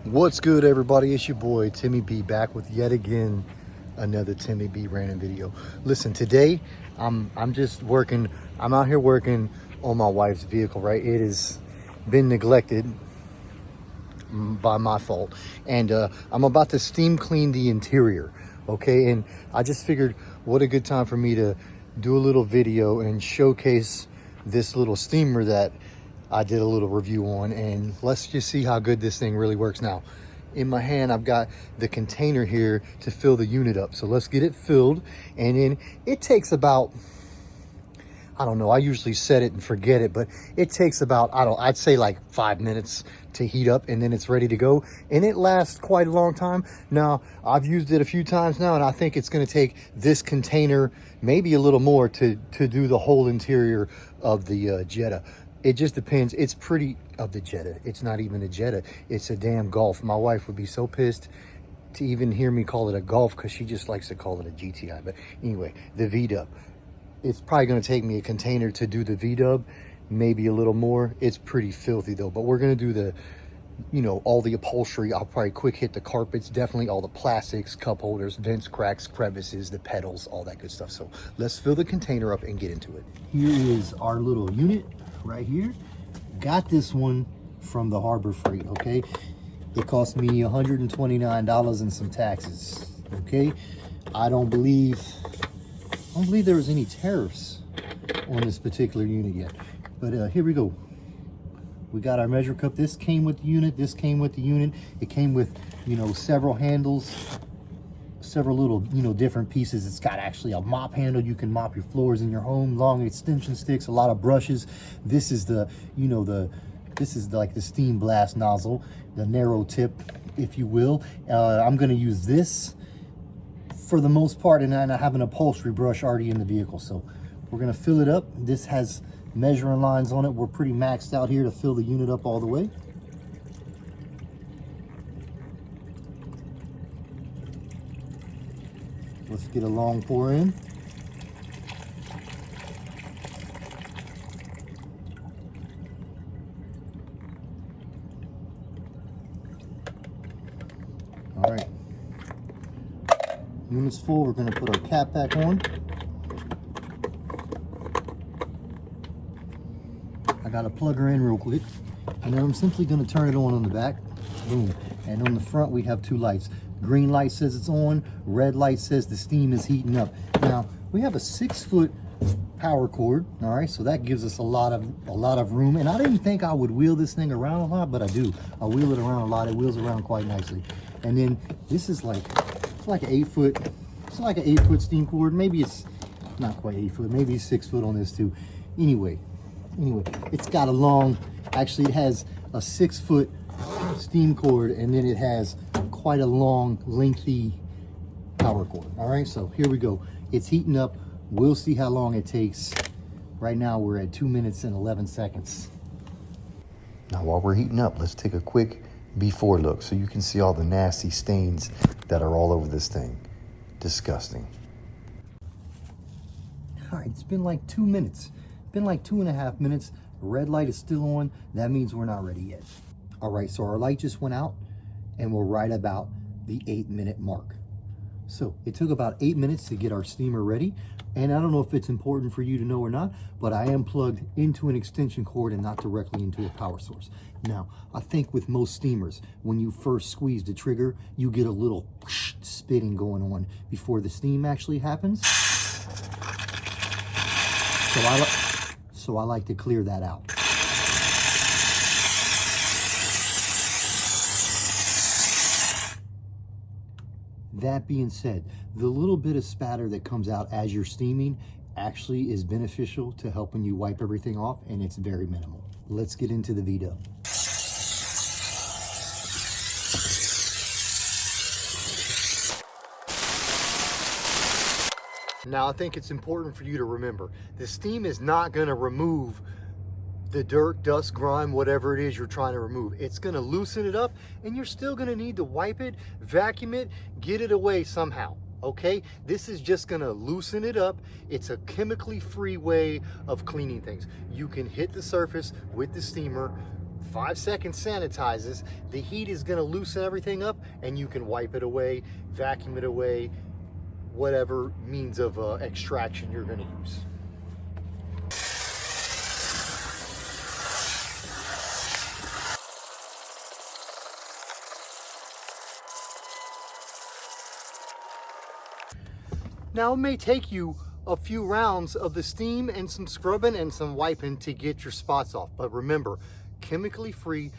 What's good, everybody? It's your boy Timmy B, back with yet again another Timmy B random video. Listen, today I'm just working. I'm out here working on my wife's vehicle. Right, it has been neglected by my fault, and I'm about to steam clean the interior. Okay, and I just figured what a good time for me to do a little video and showcase this little steamer that I did a little review on, and let's just see how good this thing really works. Now, in my hand, I've got the container here to fill the unit up. So let's get it filled, and then it takes about, I don't know, I usually set it and forget it, but it takes about, I'd say like 5 minutes to heat up, and then it's ready to go. And it lasts quite a long time. Now, I've used it a few times now, and I think it's gonna take this container, maybe a little more, to do the whole interior of the Jetta. It just depends. It's pretty, of the Jetta. It's not even a Jetta. It's a damn Golf. My wife would be so pissed to even hear me call it a Golf, because she just likes to call it a GTI. But anyway, the V-dub. It's probably going to take me a container to do the V-dub, maybe a little more. It's pretty filthy though. But we're going to do the, you know, all the upholstery. I'll probably quick hit the carpets, definitely all the plastics, cup holders, vents, cracks, crevices, the pedals, all that good stuff. So let's fill the container up and get into it. Here is our little unit right here. Got this one from the Harbor Freight. Okay, it cost me $129 and some taxes. Okay, I don't believe there was any tariffs on this particular unit yet, but here we go. We got our measure cup. This came with the unit. This came with the unit. It came with, you know, several handles, several little, you know, different pieces. It's got actually a mop handle. You can mop your floors in your home. Long extension sticks, a lot of brushes. This is the, you know, this is like the steam blast nozzle, the narrow tip, if you will. I'm going to use this for the most part, and I have an upholstery brush already in the vehicle. So we're going to fill it up. This has measuring lines on it. We're pretty maxed out here to fill the unit up all the way. Let's get a long pour in. All right. Unit's full. We're going to put our cap back on. I got to plug her in real quick, and then I'm simply going to turn it on the back. Boom. And on the front, we have two lights. Green light says it's on. Red light says the steam is heating up. Now, we have a 6-foot power cord. All right, so that gives us a lot of room. And I didn't think I would wheel this thing around a lot, but I do. I wheel it around a lot. It wheels around quite nicely. And then this is like, it's like an 8-foot. It's like an 8-foot steam cord. Maybe it's not quite 8 foot. Maybe 6 foot on this too. Anyway, it's got a long. Actually, it has a 6-foot steam cord, and then it has quite a long, lengthy power cord. All right, so here we go. It's heating up. We'll see how long it takes. Right now we're at 2 minutes and 11 seconds. Now while we're heating up, let's take a quick before look so you can see all the nasty stains that are all over this thing. Disgusting. All right, it's been like 2 minutes. Been like 2.5 minutes. The red light is still on. That means we're not ready yet. All right, so our light just went out, and we're right about the 8-minute mark. So it took about 8 minutes to get our steamer ready. And I don't know if it's important for you to know or not, but I am plugged into an extension cord and not directly into a power source. Now, I think with most steamers, when you first squeeze the trigger, you get a little spitting going on before the steam actually happens. So I like to clear that out. That being said, the little bit of spatter that comes out as you're steaming actually is beneficial to helping you wipe everything off, and it's very minimal. Let's get into the V-dub. Now, I think it's important for you to remember, the steam is not going to remove the dirt, dust, grime, whatever it is you're trying to remove. It's going to loosen it up, and you're still going to need to wipe it, vacuum it, get it away somehow. Okay, this is just going to loosen it up. It's a chemically free way of cleaning things. You can hit the surface with the steamer, 5 seconds sanitizes. The heat is gonna loosen everything up and you can wipe it away, vacuum it away, whatever means of extraction you're gonna use. Now it may take you a few rounds of the steam and some scrubbing and some wiping to get your spots off. But remember, chemically free,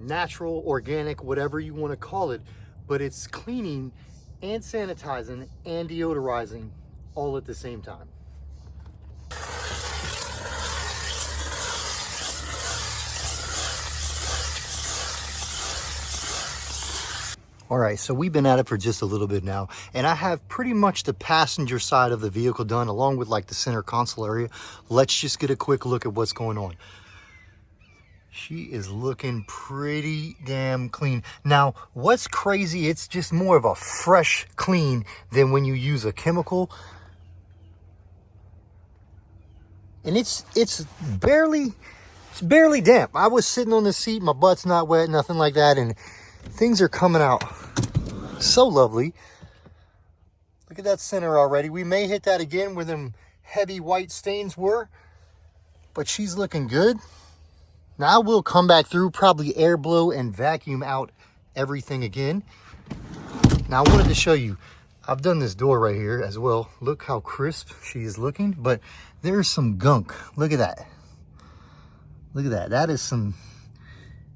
natural, organic, whatever you want to call it, but it's cleaning and sanitizing and deodorizing all at the same time. All right, so we've been at it for just a little bit now, and I have pretty much the passenger side of the vehicle done, along with like the center console area. Let's just get a quick look at what's going on. She is looking pretty damn clean. Now, what's crazy, it's just more of a fresh clean than when you use a chemical. And it's barely damp. I was sitting on the seat, my butt's not wet, nothing like that, and things are coming out so lovely. Look at that center already. We may hit that again where them heavy white stains were, but she's looking good. Now we'll come back through, probably air blow and vacuum out everything again. Now I wanted to show you, I've done this door right here as well. Look how crisp she is looking, but there's some gunk. Look at that. Look at that. That is some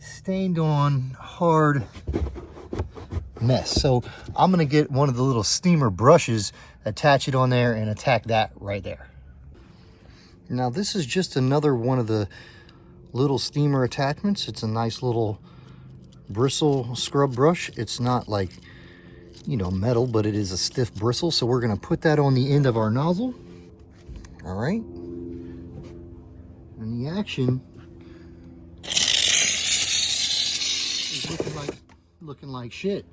stained on hard mess. So I'm gonna get one of the little steamer brushes, attach it on there and attack that right there. Now this is just another one of the little steamer attachments. It's a nice little bristle scrub brush. It's not like, you know, metal, but it is a stiff bristle. So we're gonna put that on the end of our nozzle. All right. And the action is looking like shit.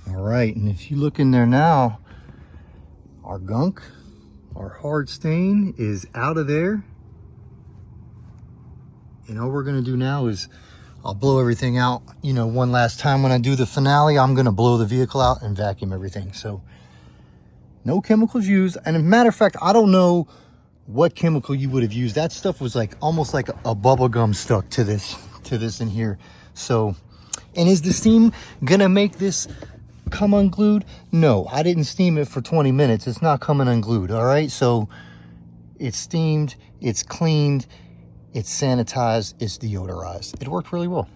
All right, and if you look in there now, our gunk, our hard stain is out of there. And all we're gonna do now is I'll blow everything out. You know, one last time when I do the finale, I'm gonna blow the vehicle out and vacuum everything. So no chemicals used. And as a matter of fact, I don't know what chemical you would have used. That stuff was like almost like a bubble gum stuck to this in here. So, and is the steam gonna make this come unglued? No, I didn't steam it for 20 minutes. It's not coming unglued. All right, so it's steamed, it's cleaned, it's sanitized, it's deodorized. It worked really well.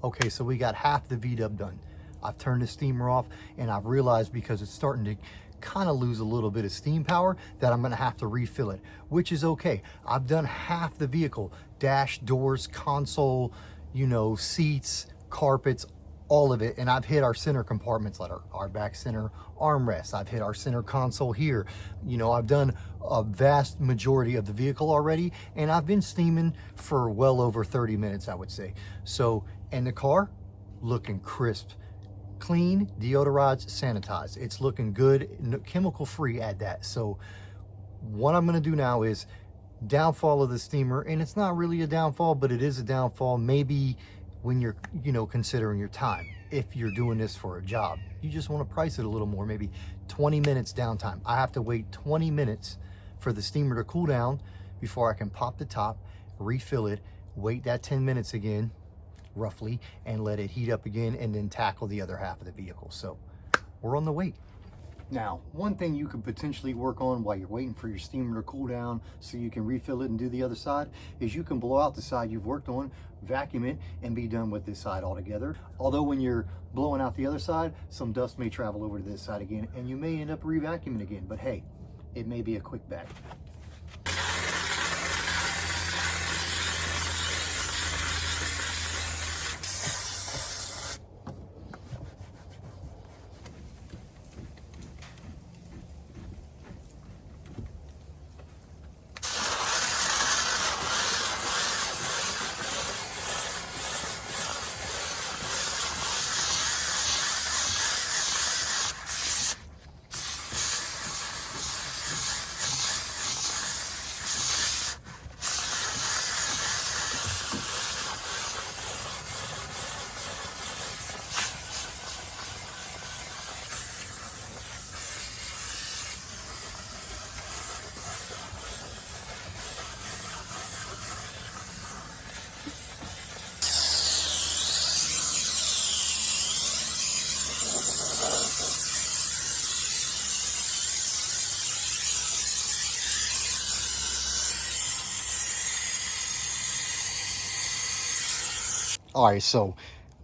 Okay, so we got half the V-dub done. I've turned the steamer off, and I've realized because it's starting to kind of lose a little bit of steam power that I'm gonna have to refill it, which is okay. I've done half the vehicle, dash, doors, console, you know, seats, carpets, all of it, and I've hit our center compartments, like our back center armrest. I've hit our center console here. You know, I've done a vast majority of the vehicle already, and I've been steaming for well over 30 minutes, I would say. So, and the car looking crisp, clean, deodorized, sanitized. It's looking good, chemical free at that. So what I'm gonna do now is downfall of the steamer, and it's not really a downfall, but it is a downfall maybe when you're, you know, considering your time. If you're doing this for a job, you just want to price it a little more, maybe 20 minutes downtime. I have to wait 20 minutes for the steamer to cool down before I can pop the top, refill it, wait that 10 minutes again, roughly, and let it heat up again, and then tackle the other half of the vehicle. So we're on the wait. Now, one thing you could potentially work on while you're waiting for your steamer to cool down so you can refill it and do the other side is you can blow out the side you've worked on, vacuum it, and be done with this side altogether. Although when you're blowing out the other side, some dust may travel over to this side again, and you may end up re-vacuuming again. But hey, it may be a quick bag. All right, so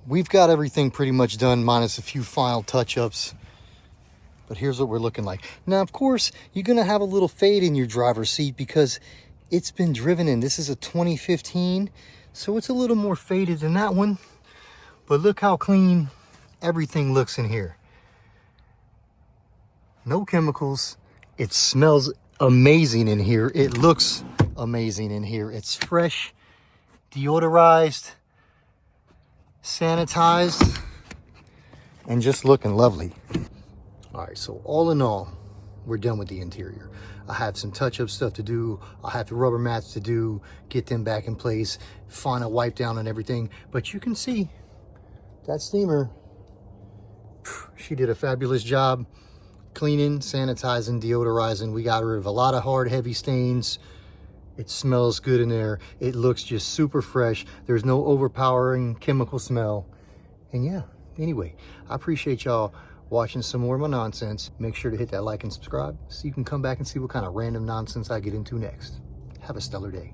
we've got everything pretty much done minus a few final touch-ups. But here's what we're looking like. Now, of course, you're gonna have a little fade in your driver's seat because it's been driven in. This is a 2015, so it's a little more faded than that one. But look how clean everything looks in here. No chemicals. It smells amazing in here. It looks amazing in here. It's fresh, deodorized, sanitized, and just looking lovely. All right, so all in all, we're done with the interior. I have some touch-up stuff to do. I have the rubber mats to do, get them back in place, final wipe down and everything. But you can see that steamer, she did a fabulous job cleaning, sanitizing, deodorizing. We got rid of a lot of hard, heavy stains. It smells good in there. It looks just super fresh. There's no overpowering chemical smell. And yeah, anyway, I appreciate y'all watching some more of my nonsense. Make sure to hit that like and subscribe so you can come back and see what kind of random nonsense I get into next. Have a stellar day.